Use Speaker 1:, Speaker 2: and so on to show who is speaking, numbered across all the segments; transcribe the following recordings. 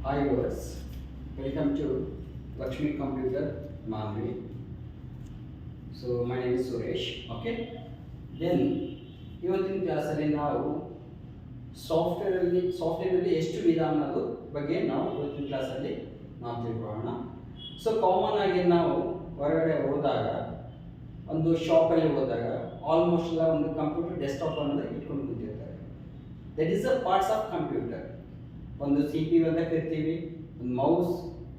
Speaker 1: Hi viewers, welcome to Lakshmi Computer Manvi. So my name is Suresh. Okay. Then ಇವತ್ತಿನ ಕ್ಲಾಸಲ್ಲಿ ನಾವು ಸಾಫ್ಟ್ವೇರಲ್ಲಿ ಎಷ್ಟು ವಿಧ ಅನ್ನೋದು ಬಗ್ಗೆ ನಾವು ಇವತ್ತಿನ ಕ್ಲಾಸಲ್ಲಿ ನಾವು ತಿಳ್ಕೊಳ್ಳೋಣ. ಸೊ ಕಾಮನ್ ಆಗಿ ನಾವು ಹೊರಗಡೆ ಹೋದಾಗ ಒಂದು ಶಾಪಲ್ಲಿ ಹೋದಾಗ ಆಲ್ಮೋಸ್ಟ್ ಎಲ್ಲ ಒಂದು ಕಂಪ್ಯೂಟರ್ ಡೆಸ್ಕ್ಟಾಪ್ ಅನ್ನೋದು ಇಟ್ಕೊಂಡು ಕೂತಿರ್ತಾರೆ. That is the parts of computer. ಒಂದು ಸಿ ಪಿ ಯು ಅಂತ ಕರಿತೀವಿ, ಒಂದು mouse,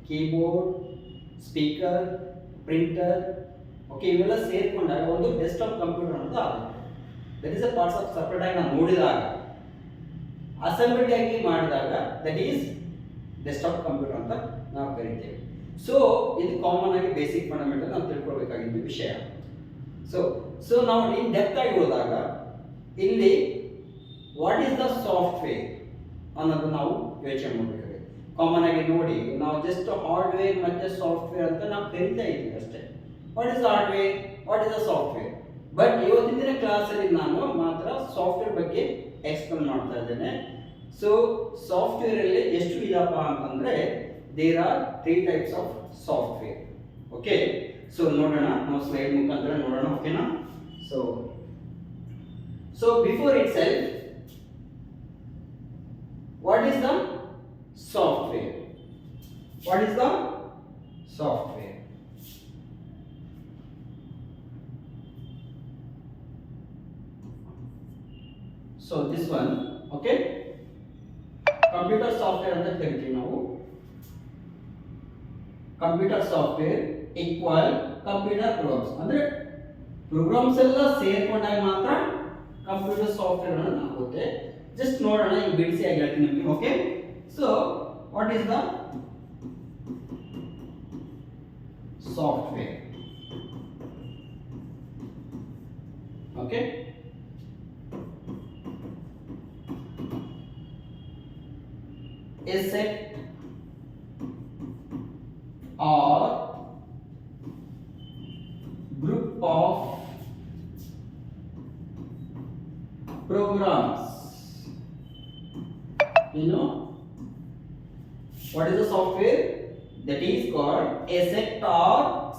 Speaker 1: keyboard, speaker, printer, okay, ಇವೆಲ್ಲ ಸೇರಿಕೊಂಡಾಗ ಒಂದು ಡೆಸ್ಕ್ಟಾಪ್ ಕಂಪ್ಯೂಟರ್ ಅಂತ ಆಗುತ್ತೆ. That is a parts of separate ಆಗಿ ನಾವು ನೋಡಿದಾಗ ಅಸೆಂಬ್ಲಿ ಆಗಿ ಮಾಡಿದಾಗ ದಟ್ ಈಸ್ ಡೆಸ್ಕ್ಟಾಪ್ ಕಂಪ್ಯೂಟರ್ ಅಂತ ನಾವು ಕರಿತೇವೆ. ಸೊ ಇದು ಕಾಮನ್ ಆಗಿ ಬೇಸಿಕ್ ಫಂಡಮೆಂಟಲ್ ನಾವು ತಿಳ್ಕೊಳ್ಬೇಕಾಗಿದ್ದ ವಿಷಯ. ಸೊ ನಾವು ಇನ್ ಡೆಪ್ತ್ ಆಗಿ ಹೋದಾಗ ಇಲ್ಲಿ ವಾಟ್ ಈಸ್ ದ ಸಾಫ್ಟ್ವೇರ್ ಅನ್ನೋದು ನಾವು ಯೋಚನೆ ಮಾಡಬೇಕಾಗುತ್ತೆ. ಕಾಮನ್ ಆಗಿ ನೋಡಿ, ನಾವು ಜಸ್ಟ್ ಹಾರ್ಡ್ವೇರ್ ಮತ್ತೆ ಸಾಫ್ಟ್ವೇರ್ ಅಂತ ನಾವು ಕರಿತಾ ಇದ್ದೀವಿ ಅಷ್ಟೇ. What is hardware, what is the software. But ಇವತ್ತಿನ ಕ್ಲಾಸಲ್ಲಿ ನಾನು ಮಾತ್ರ ಸಾಫ್ಟ್ವೇರ್ ಬಗ್ಗೆ ಎಕ್ಸ್ಪ್ಲೇನ್ ಮಾಡ್ತಾ ಇದ್ದೇನೆ. ಸೊ ಸಾಫ್ಟ್ವೇರ್ ಅಲ್ಲಿ ಎಷ್ಟು ವಿಧಪ್ಪ ಅಂತಂದ್ರೆ there are 3 types of software. Okay, so ನೋಡೋಣ, ನಾವು ಸ್ಲೈಡ್ ಮುಖಾಂತರ ನೋಡೋಣ. ಓಕೆನಾ? So before itself, what is the software? What is the software? So this one, okay, computer software anta ಕರಿತೀವಿ ನಾವು. Computer software equal computer programs, ಅಂದ್ರೆ programs ಎಲ್ಲ ಸೇರ್ಕೊಂಡಾಗ ಮಾತ್ರ ಕಂಪ್ಯೂಟರ್ ಸಾಫ್ಟ್ವೇರ್ ಅನ್ನೋದು ಆಗುತ್ತೆ. ಜಸ್ಟ್ ನೋಡೋಣ, ಈಗ ಬಿಡಿಸಿ ಆಗಿ ಹೇಳ್ತೀನಿ ನಿಮಗೆ. Okay, so what is the software? Okay, a set or group of programs. You know what is the software? That is called a set or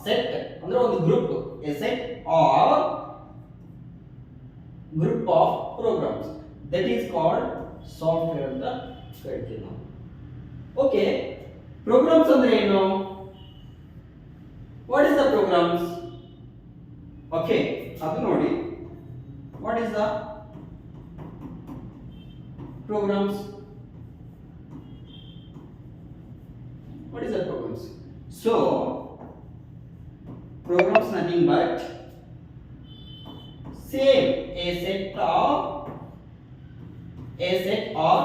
Speaker 1: set ಅಂದ್ರೆ ಒಂದು group, a set or group of programs, that is called software ಅಂತ ಕರಿತೀವಿ ನಾವು. Okay, programs ಅಂದ್ರೆ ಏನು? What is the programs? Okay, ಅದು ನೋಡಿ, what is the programs? What is the programs? So programs nothing but same a set or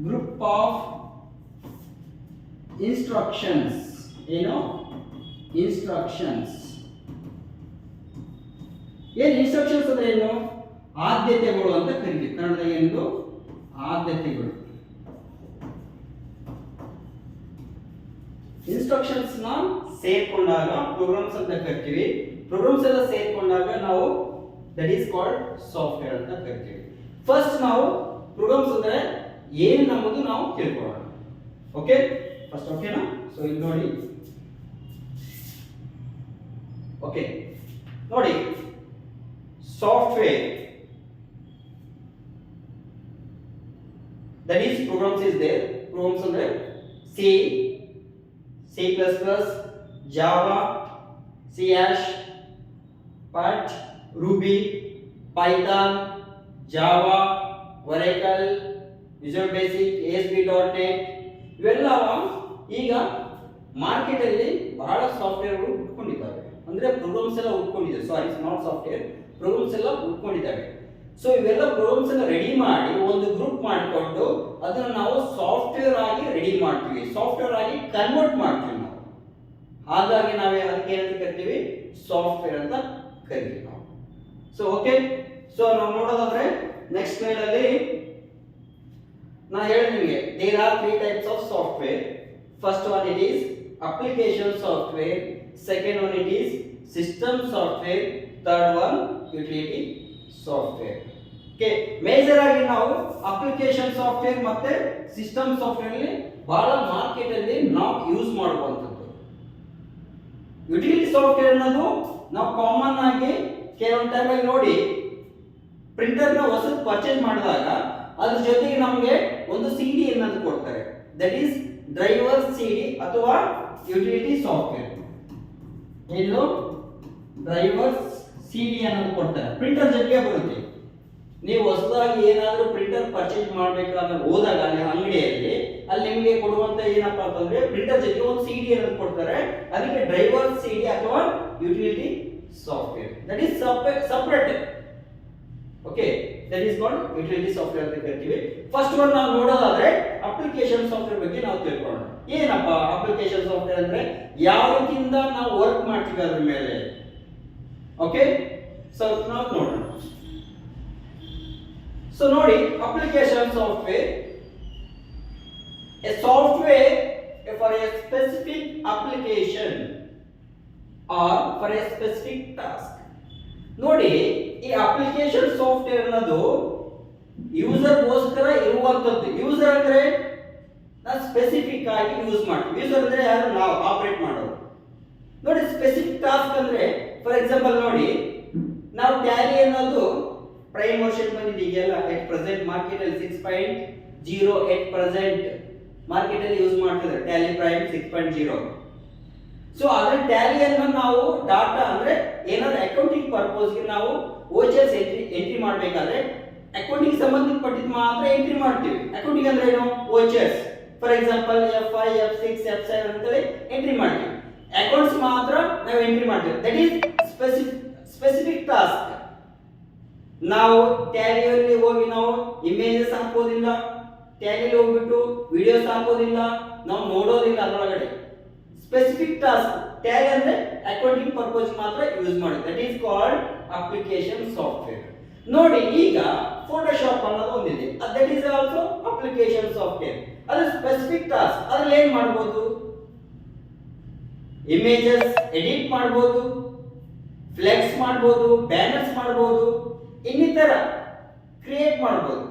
Speaker 1: group of instructions. You know, instructions. ಏನು instructions ಅಂದ್ರೆ ಏನು? ಆದ್ಯತೆಗಳು ಅಂತ ಕರಿತೀವಿ. ಕನ್ನಡದಾಗ ಏನು? ಆದ್ಯತೆಗಳು. ಇನ್ಸ್ಟ್ರಕ್ಷನ್ಸ್ ನ ಸೇರ್ಕೊಂಡಾಗ ಪ್ರೋಗ್ರಾಮ್ಸ್ ಅಂತ ಕರಿತೀವಿ. ಪ್ರೋಗ್ರಾಮ್ಸ್ ಎಲ್ಲ ಸೇರ್ಕೊಂಡಾಗ ನಾವು ದಟ್ ಈಸ್ ಕಾಲ್ಡ್ ಸಾಫ್ಟ್ವೇರ್ ಅಂತ ಕರಿತೀವಿ. ಫಸ್ಟ್ ನಾವು ಪ್ರೋಗ್ರಾಮ್ಸ್ ಅಂದ್ರೆ ಏನು ನಮ್ಮದು ನಾವು ತಿಳ್ಕೊಳ್ಳೋಣ. ಓಕೆ, ಫಸ್ಟ್ ಓಕೆನಾ? ಸೊ ಇಲ್ಲಿ ನೋಡಿ, ಓಕೆ ನೋಡಿ, software that is programs is there. Programs andre C, C++, Java, C hash, Pat, Ruby, Python, Java, Oracle, Visual Basic, ASP.NET ಇವೆಲ್ಲವ ಈಗ ಮಾರ್ಕೆಟ್ ಅಲ್ಲಿ ಬಹಳ ಸಾಫ್ಟ್ವೇರ್ಗಳು ಹುಟ್ಕೊಂಡಿದ್ದಾವೆ. ಅಂದ್ರೆ ಪ್ರೋಗ್ರಾಮ್ಸ್ ಎಲ್ಲ ಹುಟ್ಕೊಂಡಿದ್ದಾವೆ. ಸಾರಿ, ನಾಟ್ ಸಾಫ್ಟ್ವೇರ್, ಪ್ರೋಗ್ರಾಮ್ಸ್ ಎಲ್ಲ ಹುಟ್ಕೊಂಡಿದ್ದಾವೆ. ಸೊ ಇವೆಲ್ಲ ಪ್ರೋಗ್ರಾಮ್ಸ್ ಅನ್ನ ರೆಡಿ ಮಾಡಿ ಒಂದು ಗ್ರೂಪ್ ಮಾಡಿಕೊಂಡು ಅದನ್ನ ನಾವು ಸಾಫ್ಟ್ವೇರ್ ಆಗಿ ರೆಡಿ ಮಾಡ್ತೀವಿ, ಸಾಫ್ಟ್ವೇರ್ ಆಗಿ ಕನ್ವರ್ಟ್ ಮಾಡ್ತೀವಿ ನಾವು. ಹಾಗಾಗಿ ನಾವೇ ಅದಕ್ಕೆ ಏನಂತ ಕರಿತೀವಿ? ಸಾಫ್ಟ್ವೇರ್ ಅಂತ ಕರಿತೀವಿ ನಾವು. ಸೊ ಓಕೆ, ಸೊ ನಾವು ನೋಡೋದಾದ್ರೆ ನೆಕ್ಸ್ಟ್ ಸ್ಲೈಡ್ ಅಲ್ಲಿ ನಾ ಹೇಳಿದೆ ನಿಮಗೆ, there are 3 types of software. First one it is application software, second one it is system software, third one utility software. Okay, major ಆಗಿ ನಾವು ಅಪ್ಲಿಕೇಶನ್ ಸಾಫ್ಟ್ವೇರ್ ಮತ್ತೆ ಸಿಸ್ಟಮ್ ಸಾಫ್ಟ್ವೇರ್ ಅಲ್ಲಿ ಬಹಳ ಮಾರ್ಕೆಟ್ ಅಲ್ಲಿ ನಾವು ಯೂಸ್ ಮಾಡುವಂತದ್ದು. ಯುಟಿಲಿಟಿ ಸಾಫ್ಟ್ವೇರ್ ಅನ್ನೋದು ನಾವು ಕಾಮನ್ ಆಗಿ ಕೆಲವೊಂದು ಟೈಮಲ್ಲಿ ನೋಡಿ ಪ್ರಿಂಟರ್ನ ಹೊಸದು ಪರ್ಚೇಸ್ ಮಾಡಿದಾಗ ಅದ್ರ ಜೊತೆಗೆ ನಮಗೆ ಒಂದು CD ಅನ್ನೋದು ಕೊಡ್ತಾರೆ. ದಟ್ ಈಸ್ ಡ್ರೈವರ್ CD ಅಥವಾ ಯುಟಿಲಿಟಿ ಸಾಫ್ಟ್ವೇರ್. ಏನು ಡ್ರೈವರ್ CD ಅನ್ನೋದು ಕೊಡ್ತಾರೆ, ಪ್ರಿಂಟರ್ ಜೊತೆಗೆ ಬರುತ್ತೆ. ನೀವು ಹೊಸದಾಗಿ ಏನಾದರೂ ಪ್ರಿಂಟರ್ ಪರ್ಚೇಸ್ ಮಾಡಬೇಕಾದ್ರೆ ಹೋದಾಗ ಅಲ್ಲಿ ಅಂಗಡಿಯಲ್ಲಿ ಅಲ್ಲಿ ನಿಮಗೆ ಕೊಡುವಂತ ಏನಪ್ಪಾ ಅಂತಂದ್ರೆ ಪ್ರಿಂಟರ್ ಜೊತೆಗೆ ಒಂದು CD ಅನ್ನೋದು ಕೊಡ್ತಾರೆ. ಅದಕ್ಕೆ ಡ್ರೈವರ್ CD ಅಥವಾ utility software. That is separate. Okay, that is called utility software ಅಂತ ಕರಿತೀವಿ. ಫಸ್ಟ್ ಒನ್ ನಾವು ನೋಡೋದಾದ್ರೆ ಅಪ್ಲಿಕೇಶನ್ ಸಾಫ್ಟ್ವೇರ್ ಬಗ್ಗೆ ನಾವು ತಿಳ್ಕೊಳ್ಳೋಣ. ಏನಪ್ಪ ಅಪ್ಲಿಕೇಶನ್ ಸಾಫ್ಟ್ವೇರ್ ಅಂದ್ರೆ ಯಾವ ರೀತಿಯಿಂದ ನಾವು ವರ್ಕ್ ಮಾಡ್ತೀವಿ ಅದ್ರ ಮೇಲೆ. ಓಕೆ, ಸೊ ನಾವು ನೋಡೋಣ. ಸೊ ನೋಡಿ, application software a software for a specific application or for a specific task. ನೋಡಿ, ಈ ಅಪ್ಲಿಕೇಶನ್ ಸಾಫ್ಟ್ವೇರ್ ಅನ್ನೋದು ಯೂಸರ್ ಗೋಸ್ಕರ ಇರುವಂತದ್ದು. ಯೂಸರ್ ಅಂದ್ರೆ ನಾವು ಸ್ಪೆಸಿಫಿಕ್ ಆಗಿ ಯೂಸ್ ಮಾಡ್ತೀವಿ. ಯೂಸರ್ ಅಂದ್ರೆ ಯಾರು? ನಾವು ಆಪರೇಟ್ ಮಾಡೋರು. ನೋಡಿ, ಸ್ಪೆಸಿಫಿಕ್ ಟಾಸ್ಕ್ ಅಂದ್ರೆ ಫಾರ್ ಎಕ್ಸಾಂಪಲ್ ನೋಡಿ, ನಾವು ಟ್ಯಾಲಿ ಅನ್ನೋದು ಪ್ರೈಮ್ ವರ್ಷನ್ ಬಂದಿದೆಯಲ್ಲ, ಎಟ್ ಪ್ರೆಸೆಂಟ್ ಮಾರ್ಕೆಟ್ ಅಲ್ಲಿ 6.0 ಎಟ್ ಪ್ರೆಸೆಂಟ್ ಮಾರ್ಕೆಟ್ ಅಲ್ಲಿ ಯೂಸ್ ಮಾಡ್ತಿದ್ದಾರೆ ಟ್ಯಾಲಿ ಪ್ರೈಮ್ 6.0. ಸೊ ಅದರ ಟ್ಯಾಲಿಯನ್ನು ನಾವು ಡಾಟಾ ಅಂದ್ರೆ ಏನಾದ್ರು ಅಕೌಂಟಿಂಗ್ ಪರ್ಪಸ್ ಗೆ ನಾವು ಓಚರ್ಸ್ ಎಂಟ್ರಿ ಮಾಡಬೇಕಾದ್ರೆ ಅಕೌಂಟಿಂಗ್ ಸಂಬಂಧಪಟ್ಟಿದ್ದು ಮಾತ್ರ ಎಂಟ್ರಿ ಮಾಡ್ತೀವಿ. ಅಕೌಂಟಿಂಗ್ ಅಂದ್ರೆ ಏನು? Vouchers. For example F5, F6, F7 ಅಂತ ಎಂಟ್ರಿ ಮಾಡ್ತೀವಿ. ಅಕೌಂಟ್ಸ್ ಮಾತ್ರ ನಾವು ಎಂಟ್ರಿ ಮಾಡ್ತೀವಿ. That is specific task. ನಾವು ಟ್ಯಾಲಿಯಲ್ಲಿ ಹೋಗಿ ನಾವು ಇಮೇಜಸ್ ಹಾಕೋದಿಲ್ಲ, ಟ್ಯಾಲಿಯಲ್ಲಿ ಹೋಗ್ಬಿಟ್ಟು ವಿಡಿಯೋಸ್ ಹಾಕೋದಿಲ್ಲ, ನಾವು ನೋಡೋದಿಲ್ಲ ಅದರೊಳಗಡೆ. ಸ್ಪೆಸಿಫಿಕ್ ಟಾಸ್ಕ್ ಟ್ಯಾಲಿ ಅಂದ್ರೆ ಅಕೌಂಟಿಂಗ್ ಪರ್ಪಸ್ ಮಾತ್ರ ಯೂಸ್ ಮಾಡಿ. That is called application software. ನೋಡಿ, ಈಗ ಫೋಟೋಶಾಪ್ ಅನ್ನೋದು ಒಂದಿದೆ, that is also application software. ಅದು ಸ್ಪೆಸಿಫಿಕ್ ಟಾಸ್ಕ್. ಅದ್ರಲ್ಲಿ ಏನ್ ಮಾಡಬಹುದು? ಇಮೇಜಸ್ ಎಡಿಟ್ ಮಾಡಬಹುದು, ಫ್ಲೆಕ್ಸ್ ಮಾಡಬಹುದು, ಬ್ಯಾನರ್ಸ್ ಮಾಡಬಹುದು, ಇನ್ನಿತರ ಕ್ರಿಯೇಟ್ ಮಾಡಬಹುದು.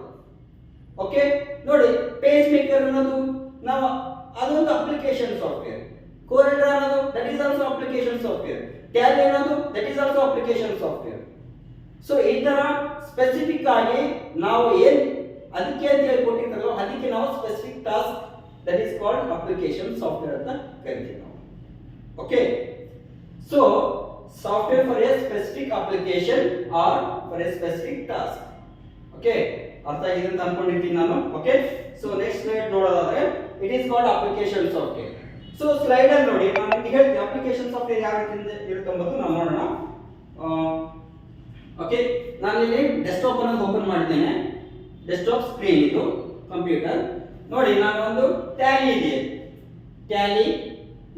Speaker 1: ಓಕೆ, ನೋಡಿ, ಪೇಜ್ ಮೇಕರ್ ಅನ್ನೋದು ನಾವು ಅದೊಂದು ಅಪ್ಲಿಕೇಶನ್ ಸಾಫ್ಟ್ವೇರ್. ಕೋರೆಲ್ಡ್ರಾ ಅನ್ನೋದು that is also application software. Tally ಅನ್ನೋದು that is also application software. So ಈ ತರ ಸ್ಪೆಸಿಫಿಕ್ ಆಗಿ ನಾವು ಏನ್ ಅದಕ್ಕೆ ಅಂತ ಹೇಳಿ ಕೊಟ್ಟಿರ್ತಾರೋ ಅದಕ್ಕೆ ನಾವು specific task that is called application software ಅಂತ ಕರಿತೀವಿ ನಾವು. Okay, so software for a specific application or for a specific task. Okay, ಅರ್ಥ ಆಗಿದೆ ಅಂತ ಅನ್ಕೊಂಡಿರ್ತೀನಿ ನಾನು. ಓಕೆ, ಸೊ ನೆಕ್ಸ್ಟ್ ಸ್ಲೈಡ್ ನೋಡೋದಾದ್ರೆ it is called application software. So slide ಅಲ್ಲಿ ನೋಡಿ, ನಾನು ನಿಮಗೆ ಹೇಳ್ತೀನಿ ಅಪ್ಲಿಕೇಶನ್ ಸಾಫ್ಟ್ವೇರ್ ಯಾವ ರೀತಿಯಿಂದ ಇರುತ್ತೆ ಎಂಬುದು ನಾವು ನೋಡೋಣ. ಓಕೆ, ನಾನು ಇಲ್ಲಿ ಡೆಸ್ಕ್ಟಾಪ್ ಅನ್ನು ಓಪನ್ ಮಾಡಿದ್ದೇನೆ. ಡೆಸ್ಕ್ಟಾಪ್ ಸ್ಕ್ರೀನ್ ಇದು ಕಂಪ್ಯೂಟರ್. ನೋಡಿ, ನಾನು ಒಂದು ಟ್ಯಾಲಿ ಇದೆ, ಟ್ಯಾಲಿ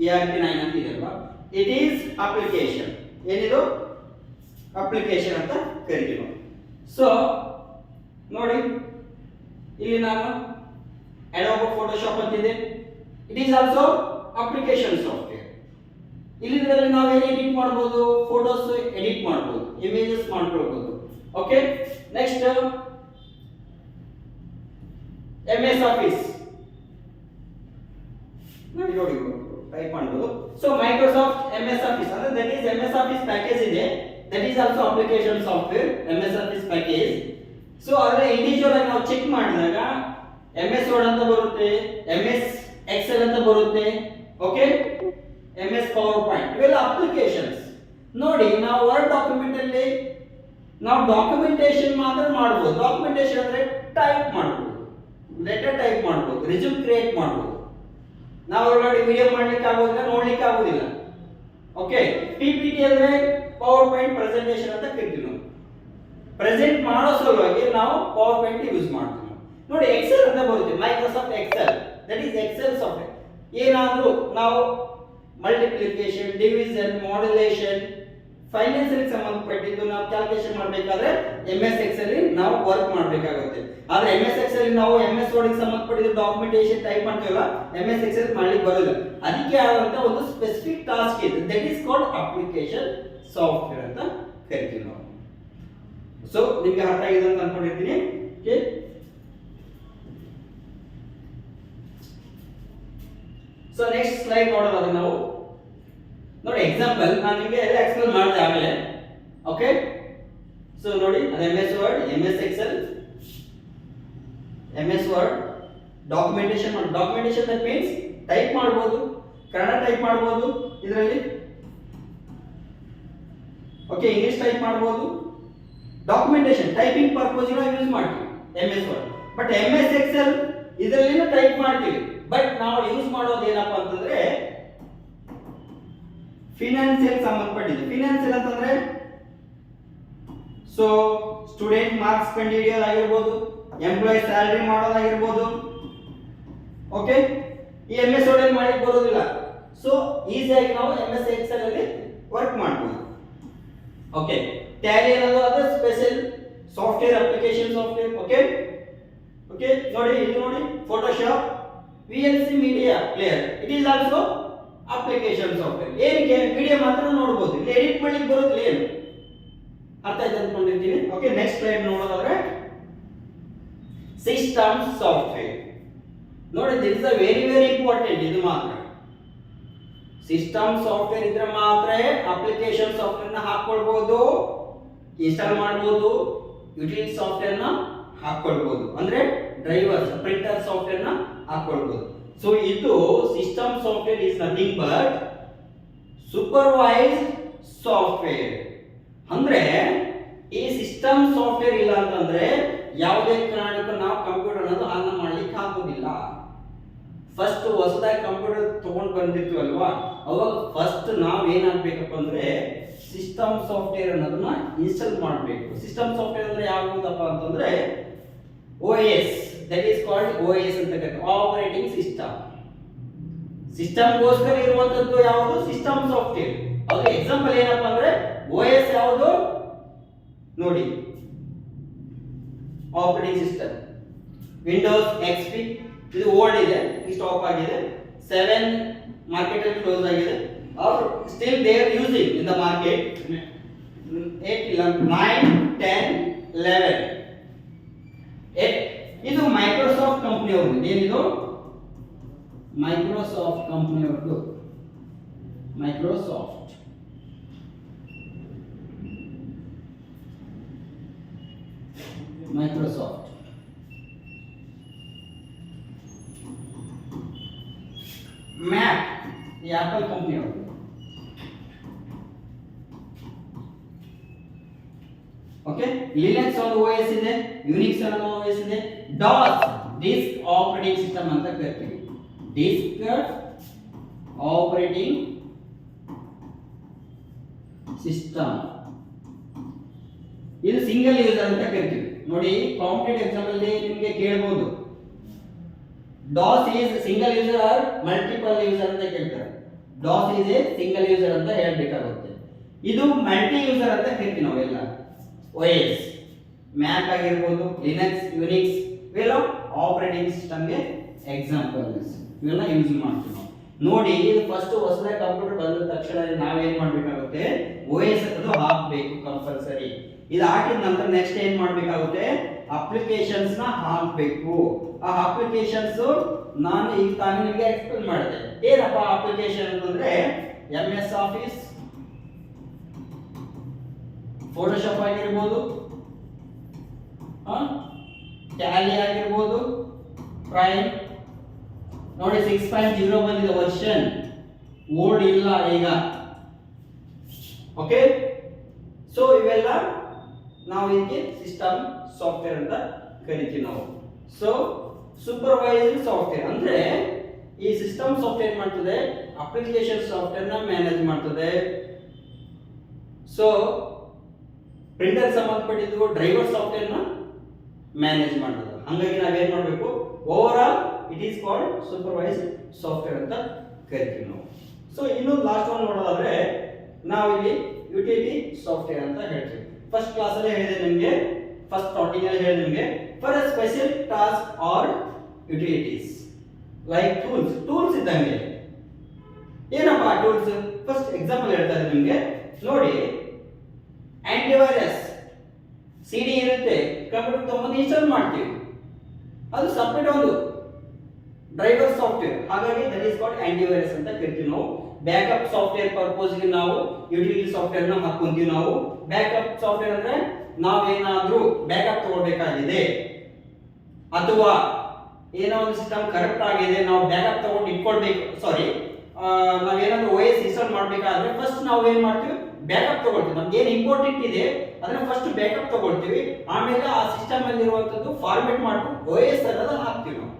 Speaker 1: ERP9 ಅಂತ ಇದೆ ಅಲ್ವಾ. It is application. ಏನಿದು? ಅಪ್ಲಿಕೇಶನ್ ಅಂತ ಕರಿತೀವಿ. ಸೊ ನೋಡಿ, ಇಲ್ಲಿ ನಾನು ಅಡೋಬ್ ಫೋಟೋಶಾಪ್ ಅಂತಿದೆ. It is also application software. ಇಲ್ಲಿದ್ರಲ್ಲಿ ನಾವು ಏನು ಎಡಿಟ್ ಮಾಡಬಹುದು? ಫೋಟೋಸ್ ಎಡಿಟ್ ಮಾಡಬಹುದು, ಇಮೇಜಸ್ ಮಾಡ್ಕೊಳ್ಬಹುದು. ಓಕೆ, ನೆಕ್ಸ್ಟ್ MS ಆಫೀಸ್ ನೋಡಿ ಟೈಪ್ ಮಾಡಬಹುದು. ಸೊ ಮೈಕ್ರೋಸಾಫ್ಟ್ MS ಆಫೀಸ್ ಅಂದ್ರೆ that is MS office package ಇದೆ. That is also application software, MS office package. So ಅದರ ಇಂಡಿವಿಜುವಲ್ ಆಗಿ ನಾವು ಚೆಕ್ ಮಾಡಿದಾಗ MS ವರ್ಡ್ ಅಂತ ಬರುತ್ತೆ, MS ಎಕ್ಸೆಲ್ ಅಂತ ಬರುತ್ತೆ. ಓಕೆ, MS ಪವರ್ ಪಾಯಿಂಟ್, ಇವೆಲ್ಲ ಅಪ್ಲಿಕೇಶನ್ಸ್. ನೋಡಿ, ನಾವು ವರ್ಡ್ ಡಾಕ್ಯುಮೆಂಟ್ ಅಲ್ಲಿ ನಾವು ಡಾಕ್ಯುಮೆಂಟೇಶನ್ ಮಾತ್ರ ಮಾಡಬಹುದು. ಡಾಕ್ಯುಮೆಂಟೇಶನ್ ಅಂದ್ರೆ ಟೈಪ್ ಮಾಡಬಹುದು, ಲೆಟರ್ ಟೈಪ್ ಮಾಡಬಹುದು, ರಿಸ್ಯೂಮ್ ಕ್ರಿಯೇಟ್ ಮಾಡಬಹುದು. ನಾವು ನೋಡಿ ವಿಡಿಯೋ ಮಾಡ್ಲಿಕ್ಕೆ ಆಗೋದಿಲ್ಲ, ನೋಡ್ಲಿಕ್ಕೆ ಆಗೋದಿಲ್ಲ. ಓಕೆ, PPT ಅಂದ್ರೆ ಪವರ್ ಪಾಯಿಂಟ್ ಪ್ರೆಸೆಂಟೇಶನ್ ಅಂತ ಕರಿತೀವಿ. ನಾವು ಪ್ರೆಸೆಂಟ್ ಮಾಡೋ ಸಲುವಾಗಿ ನಾವು ಪವರ್ ಪಾಯಿಂಟ್ ಯೂಸ್ ಮಾಡ್ತೀವಿ. ನೋಡಿ, ಎಕ್ಸೆಲ್ ಅಂತ ಬರುತ್ತೆ, Microsoft Excel, that is Excel software. ಏನಾದರೂ ನಾವು ಮಲ್ಟಿಪ್ಲಿಕೇಶನ್, ಡಿವಿಷನ್, ಮಾಡ್ಯುಲೇಷನ್, ಫೈನಾನ್ಸಿಯಲ್ ಸಂಬಂಧಪಟ್ಟಿದ್ದು ನಾವು ಕ್ಯಾಲ್ಕುಲೇಷನ್ ಮಾಡಬೇಕಾದ್ರೆ MS ಎಕ್ಸೆಲ್ ನಾವು ವರ್ಕ್ ಮಾಡಬೇಕಾಗುತ್ತೆ. ಆದ್ರೆ MS ಎಕ್ಸೆಲ್ ನಾವು MS ವರ್ಡ್ ಗೆ ಸಂಬಂಧಪಟ್ಟಿದ್ದು ಡಾಕ್ಯುಮೆಂಟೇಶನ್ ಟೈಪ್ ಮಾಡ್ತೀವಲ್ಲ, MS ಎಕ್ಸೆಲ್ ಮಾಡ್ಲಿಕ್ಕೆ ಬರೋಲ್ಲ. ಅದಕ್ಕೆ ಆದಂತ ಒಂದು ಸ್ಪೆಸಿಫಿಕ್ ಟಾಸ್ಕ್ ಇದೆ, that is called application software ಅಂತ ಕರಿತೀವಿ ನಾವು. ಸೊ ನಿಮಗೆ ಅರ್ಥ ಆಗಿದೆ ಅಂತ ಅನ್ಕೊಂಡಿರ್ತೀನಿ. ಓಕೆ, ಸೊ ನೆಕ್ಸ್ಟ್ ಸ್ಲೈಡ್ ನೋಡೋಣ. ನಾವು ನೋಡಿ ಎಕ್ಸಾಂಪಲ್ ನಾನು ನಿಮಗೆ ಎಲ್ಲ ಎಕ್ಸ್ಪ್ಲೇನ್ ಮಾಡಿದೆ ಆಮೇಲೆ. ಓಕೆ, ಸೊ ನೋಡಿ ಅದು MS word, MS Excel, MS word documentation. Documentation that means type ಮಾಡಬಹುದು, ಕನ್ನಡ ಟೈಪ್ ಮಾಡಬಹುದು ಇದರಲ್ಲಿ. ಓಕೆ, ಇಂಗ್ಲಿಷ್ ಟೈಪ್ ಮಾಡಬಹುದು. ಡಾಕ್ಯುಮೆಂಟೇಶನ್ ಟೈಪಿಂಗ್ ಪರ್ಪಸ್ ಯೂಸ್ ಮಾಡ್ತೀವಿ MS word. But MS Excel ಇದರಲ್ಲಿನ ಟೈಪ್ ಮಾಡ್ತೀವಿ. ಬಟ್ ನಾವು ಯೂಸ್ ಮಾಡೋದು ಏನಪ್ಪಾ ಅಂತಂದ್ರೆ ಫಿನಾನ್ಸಿಯಲ್ ಸಂಬಂಧಪಟ್ಟಿದೆ. ಫಿನಾನ್ಸಿಯಲ್ ಅಂತಂದ್ರೆ ಸೊ ಸ್ಟೂಡೆಂಟ್ ಮಾರ್ಕ್ಸ್ ಕಂಡುಹಿಡಿಯೋದಾಗಿರ್ಬೋದು, ಎಂಪ್ಲಾಯ್ ಸ್ಯಾಲರಿ ಮಾಡೋದಾಗಿರ್ಬೋದು. ಓಕೆ, ಈ MS ವರ್ಡ್ ಅಲ್ಲಿ ಮಾಡಲಿಕ್ಕೆ ಬರೋದಿಲ್ಲ. ಸೊ ಈಸಿಯಾಗಿ ನಾವು MS ಎಕ್ಸೆಲ್ ಅಲ್ಲಿ ವರ್ಕ್ ಮಾಡಬಹುದು. ಓಕೆ, ಟ್ಯಾಲಿ ಅನ್ನೋದು ಅದು special software, application software. Okay okay, ನೋಡಿ ಇಲ್ಲಿ ನೋಡಿ Photoshop, VLC media player, it is also application software. ಏನಕ್ಕೆ ವಿಡಿಯೋ ಮಾತ್ರ ನೋಡಬಹುದು, ಇಲ್ಲಿ ಎಡಿಟ್ ಮಾಡ್ಲಿಕ್ಕೆ ಬರೋದಿಲ್ಲ. ಏನು ಅರ್ಥ ಆಯ್ತು ಅಂದ್ಕೊಂಡಿರ್ತೀನಿ. ಓಕೆ, ನೆಕ್ಸ್ಟ್ ಸ್ಲೈಡ್ ನೋಡೋದಾದ್ರೆ ಸಿಸ್ಟಮ್ ಸಾಫ್ಟ್ವೇರ್. ನೋಡಿ this is very very important. ಇದು ಮಾತ್ರ ಸಿಸ್ಟಮ್ ಸಾಫ್ಟ್ವೇರ್ ಇದ್ರೆ ಮಾತ್ರ ಅಪ್ಲಿಕೇಶನ್ ಸಾಫ್ಟ್ವೇರ್ ನ ಹಾಕೊಳ್ಬಹುದು, ಇನ್ಸ್ಟಾಲ್ ಮಾಡಬಹುದು, ಯುಟಿಲಿಟಿ ಸಾಫ್ಟ್ವೇರ್ ನ ಹಾಕೊಳ್ಬಹುದು. ಅಂದ್ರೆ ಡ್ರೈವರ್ಸ್, ಪ್ರಿಂಟರ್ ಸಾಫ್ಟ್ವೇರ್ ನ ಹಾಕೊಳ್ಬಹುದು. ಸೊ ಇದು system software is nothing but supervised software. ಅಂದ್ರೆ ಈ ಸಿಸ್ಟಮ್ ಸಾಫ್ಟ್ವೇರ್ ಇಲ್ಲ ಅಂತಂದ್ರೆ ಯಾವುದೇ ಕಾರಣಕ್ಕೂ ನಾವು ಕಂಪ್ಯೂಟರ್ ಅನ್ನೋದು ಆನ್ ಮಾಡ್ಲಿಕ್ಕೆ ಆಗೋದಿಲ್ಲ. ಫಸ್ಟ್ ಹೊಸದಾಗಿ ಕಂಪ್ಯೂಟರ್ ತಗೊಂಡು ಬಂದಿರ್ತೀವಲ್ವಾ, ಅವಾಗ ಫಸ್ಟ್ ನಾವ್ ಏನಾಗಬೇಕಪ್ಪ ಅಂದ್ರೆ ಸಿಸ್ಟಮ್ ಸಾಫ್ಟ್ವೇರ್ ಅನ್ನೋದನ್ನ ಇನ್ಸ್ಟಾಲ್ ಮಾಡಬೇಕು. ಸಿಸ್ಟಮ್ ಸಾಫ್ಟ್ವೇರ್ ಅಂದ್ರೆ ಯಾವುದಪ್ಪ ಅಂತಂದ್ರೆ OS, that is called OS ಅಂತ ಕರೀತಾರೆ, ಆಪರೇಟಿಂಗ್ ಸಿಸ್ಟಮ್. ಸಿಸ್ಟಮ್ ಗೋಸ್ಕರ ಇರುವಂತದ್ದು ಯಾವುದು ಸಿಸ್ಟಮ್ ಸಾಫ್ಟ್ವೇರ್. ಅದು ಎಕ್ಸಾಂಪಲ್ ಏನಪ್ಪಾ ಅಂದ್ರೆ OS ಯಾವುದು ನೋಡಿ, ಆಪರೇಟಿಂಗ್ ಸಿಸ್ಟಮ್ ವಿಂಡೋಸ್ XP, ಇದು ಓಲ್ಡ್ ಇದೆ, ಸ್ಟಾಪ್ ಆಗಿದೆ. 7 ಮಾರ್ಕೆಟ್ ಅಲ್ಲಿ ಕ್ಲೋಸ್ ಆಗಿದೆ. Are still they are using in the market. 8 ಇಲ್ಲ 9 10 11. ಇದು ಮೈಕ್ರೋಸಾಫ್ಟ್ ಕಂಪನಿ ಅವ್ರದ್ದು. ಏನಿದು ಮೈಕ್ರೋಸಾಫ್ಟ್ ಕಂಪನಿ ಅವ್ರದ್ದು. ಮೈಕ್ರೋಸಾಫ್ಟ್ ಮ್ಯಾಕ್ ಈ ಆಪಲ್ ಕಂಪನಿ ಅವ್ರದ್ದು. ಓಕೆ, ಲಿನಕ್ಸ್ ಒಂದು OS ಇದೆ, ಯುನಿಕ್ಸ್ ಅನ್ನೋ OS ಇದೆ, DOS ಡಿಸ್ಕ್ ಆಪರೇಟಿಂಗ್ ಸಿಸ್ಟಮ್ ಅಂತ ಕರಿತೀವಿ. ಡಿಸ್ಕ್ ಆಪರೇಟಿಂಗ್ ಸಿಸ್ಟಮ್ ಇದು ಸಿಂಗಲ್ ಯೂಸರ್ ಅಂತ ಕರಿತೀವಿ. ನೋಡಿ ಕಾಂಪಿಟೇಟಿವ್ ಎಕ್ಸಾಮ್ ಅಲ್ಲಿ ನಿಮಗೆ ಕೇಳಬಹುದು, DOS is single user are multiple user ಅಂತ ಕೇಳ್ತಾರೆ. DOS is a single user ಅಂತ ಹೇಳಬೇಕಾಗುತ್ತೆ. ಇದು ಮಲ್ಟಿ ಯೂಸರ್ ಅಂತ ಕರಿತೀವಿ ನಾವೆಲ್ಲ. OS ಮ್ಯಾಕ್ ಆಗಿರಬಹುದು, ಲಿನಕ್ಸ್, ಯುನಿಕ್ಸ್ ಇವೆಲ್ಲ ಆಪರೇಟಿಂಗ್ ಸಿಸ್ಟಮ್ಗೆ ಎಕ್ಸಾಂಪಲ್ಸ್. ಇವೆಲ್ಲ ಯೂಸ್ ಮಾಡ್ತೀವಿ ನಾವು. ನೋಡಿ ಇದು ಫಸ್ಟ್ ಹೊಸದಾಗಿ ಕಂಪ್ಯೂಟರ್ ಬಂದ ತಕ್ಷಣ ನಾವೇನ್ ಮಾಡ್ಬೇಕಾಗುತ್ತೆ, OS ಅದು ಹಾಕಬೇಕು ಕಂಪಲ್ಸರಿ. ಇದು ಹಾಕಿದ ನಂತರ ನೆಕ್ಸ್ಟ್ ಏನ್ ಮಾಡ್ಬೇಕಾಗುತ್ತೆ, ಅಪ್ಲಿಕೇಶನ್ಸ್ ನ ಹಾಕಬೇಕು. ಆ ಅಪ್ಲಿಕೇಶನ್ಸ್ ನಾನು ಈಗ ತಾನೇ ನಿಮಗೆ ಎಕ್ಸ್ಪ್ಲೇನ್ ಮಾಡಿದೆ. ಏನಪ್ಪ ಅಪ್ಲಿಕೇಶನ್ ಅಂತಂದ್ರೆ MS ಆಫೀಸ್, ಫೋಟೋಶಾಪ್ ಆಗಿರ್ಬೋದು, ಟ್ಯಾಲಿ ಆಗಿರ್ಬೋದು, ಪ್ರೈಮ್. ನೋಡಿ 6.0 ಬಂದಿದೆ ವರ್ಷನ್, ಓಲ್ಡ್ ಇಲ್ಲ ಈಗ. ಓಕೆ, ಸೊ ಇವೆಲ್ಲ ನಾವು ಇದಕ್ಕೆ ಸಿಸ್ಟಮ್ ಸಾಫ್ಟ್ವೇರ್ ಅಂತ ಕರಿತೀವಿ ನಾವು. ಸೊ ಸೂಪರ್ವೈಸ್ಡ್ ಸಾಫ್ಟ್ವೇರ್ ಅಂದ್ರೆ ಈ ಸಿಸ್ಟಮ್ ಸಾಫ್ಟ್ವೇರ್ ಮಾಡ್ತದೆ, ಅಪ್ಲಿಕೇಶನ್ ಸಾಫ್ಟ್ವೇರ್ ನ ಮ್ಯಾನೇಜ್ ಮಾಡ್ತದೆ. ಸೊ ಪ್ರಿಂಟರ್ ಸಂಬಂಧಪಟ್ಟಿದ್ದು ಡ್ರೈವರ್ ಸಾಫ್ಟ್ವೇರ್ ನ ಮ್ಯಾನೇಜ್ ಮಾಡ್ತದೆ. ಹಾಗಾಗಿ ನಾವೇನ್ ಮಾಡಬೇಕು, over all it is called supervised software ಅಂತ ಕರಿತೀವಿ ನಾವು. ಸೊ ಇನ್ನು ಲಾಸ್ಟ್ ಒನ್ ನೋಡೋದಾದ್ರೆ ನಾವು ಇಲ್ಲಿ ಯುಟಿಲಿಟಿ ಸಾಫ್ಟ್ವೇರ್ ಅಂತ ಹೇಳ್ತೀವಿ. ಫಸ್ಟ್ ಕ್ಲಾಸ್ ಅಲ್ಲಿ ಹೇಳಿದೆ ನಿಮಗೆ, ಫಸ್ಟ್ ಟಾಪಿಕ್ ಅಲ್ಲಿ ಹೇಳಿದೆ ನಿಮಗೆ, for a special task or utilities like tools ಇದ್ದಂಗೆ. ಏನಪ್ಪಾ ಟೂಲ್ಸ್? ಫಸ್ಟ್ ಎಕ್ಸಾಂಪಲ್ ಹೇಳ್ತಾ ಇದ್ದೀನಿ ನಿಮಗೆ. ನೋಡಿ, ಆಂಟಿವೈರಸ್ CD ಇರುತ್ತೆ, ಕಂಪ್ಯೂಟರ್ ತಗೊಂಡು ಇನ್ಸ್ಟಾಲ್ ಮಾಡ್ತೀವಿ, ಅದು ಸಪ್ರೇಟ್ ಒಂದು ಡ್ರೈವರ್ ಸಾಫ್ಟ್ವೇರ್. ಹಾಗಾಗಿ ದಟ್ ಈಸ್ ಕಾಲ್ಡ್ ಆಂಟಿವೈರಸ್ ಅಂತ ಕರಿತೀವಿ ನಾವು. ಬ್ಯಾಕಪ್ ಸಾಫ್ಟ್ವೇರ್ ಪರ್ಪಸ್ಗೆ ನಾವು ಯುಟಿಲಿಟಿ ಸಾಫ್ಟ್ವೇರ್ ನ ಹಾಕೊಂತೀವಿ ನಾವು. ಬ್ಯಾಕಪ್ ಸಾಫ್ಟ್ವೇರ್ ಅಂದ್ರೆ ನಾವೇನಾದ್ರೂ ಬ್ಯಾಕಪ್ ತಗೊಳ್ಬೇಕಾಗಿದೆ ಅಥವಾ ಏನೋ ಒಂದು ಸಿಸ್ಟಮ್ ಕರೆಕ್ಟ್ ಆಗಿದೆ, ನಾವು ಬ್ಯಾಕಪ್ ತಗೊಂಡು ಇಟ್ಕೊಳ್ಬೇಕು, ಸಾರಿ ನಾವೇನಾದ್ರೂ OS ಇನ್ಸ್ಟಾಲ್ ಮಾಡಬೇಕಾದ್ರೆ ಫಸ್ಟ್ ನಾವು ಏನ್ ಮಾಡ್ತೀವಿ, ಬ್ಯಾಕಪ್ ತಗೊಳ್ತೀವಿ. ನಮ್ಗೆ ಏನು ಇಂಪಾರ್ಟೆಂಟ್ ಇದೆ ಅದನ್ನ ಫಸ್ಟ್ ಬ್ಯಾಕಪ್ ತಗೊಳ್ತೀವಿ, ಆಮೇಲೆ ಆ ಸಿಸ್ಟಮ್ ಅಲ್ಲಿ ಇರುವಂತದ್ದು ಫಾರ್ಮೆಟ್ ಮಾಡ್ಕೊಂಡು OS ಅನ್ನೋದನ್ನ ಹಾಕ್ತೀವಿ ನಾವು.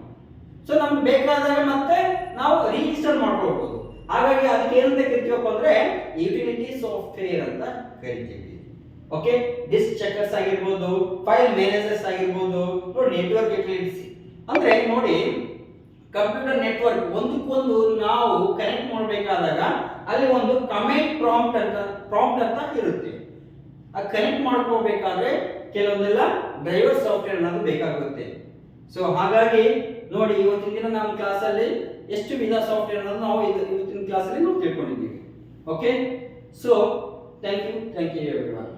Speaker 1: ಸೊ ನಮ್ಗೆ ಬೇಕಾದಾಗ ಮತ್ತೆ ನಾವು ರೀಇನ್ಸ್ಟಾಲ್ ಮಾಡ್ಕೊಳ್ಬಹುದು. ಹಾಗಾಗಿ ಅದಕ್ಕೆ ಏನಂತ ಕರಿತೀವಪ್ಪ ಅಂದ್ರೆ ಯುಟಿಲಿಟಿ ಸಾಫ್ಟ್ವೇರ್ ಅಂತ ಕರಿತೀವಿ. ಓಕೆ, ಡಿಸ್ಕ್ ಚೆಕರ್ಸ್ ಆಗಿರ್ಬೋದು, ಫೈಲ್ ಮ್ಯಾನೇಜರ್ಸ್ ಆಗಿರ್ಬೋದು, ನೋಡಿ ನೆಟ್ವರ್ಕ್ ಯುಟಿಲಿಟೀಸ್ ಅಂದ್ರೆ ನೋಡಿ ಕಂಪ್ಯೂಟರ್ ನೆಟ್ವರ್ಕ್ ಒಂದಕ್ಕೊಂದು ನಾವು ಕನೆಕ್ಟ್ ಮಾಡಬೇಕಾದಾಗ ಅಲ್ಲಿ ಒಂದು ಕಮೆಂಟ್ ಪ್ರಾಂಪ್ಟ್ ಅಂತ ಇರುತ್ತೆ. ಆ ಕನೆಕ್ಟ್ ಮಾಡ್ಕೋಬೇಕಾದ್ರೆ ಕೆಲವೊಂದೆಲ್ಲ ಡ್ರೈವರ್ ಸಾಫ್ಟ್ವೇರ್ ಅನ್ನೋದು ಬೇಕಾಗುತ್ತೆ. ಸೊ ಹಾಗಾಗಿ ನೋಡಿ ಇವತ್ತಿನ ದಿನ ನಮ್ಮ ಕ್ಲಾಸಲ್ಲಿ ಎಷ್ಟು ವಿಧ ಸಾಫ್ಟ್ವೇರ್ ಅನ್ನೋದು ನಾವು ಇವತ್ತಿನ ಕ್ಲಾಸಲ್ಲಿ ನಾವು ತಿಳ್ಕೊಂಡಿದ್ದೀವಿ. Okay, so thank you everyone.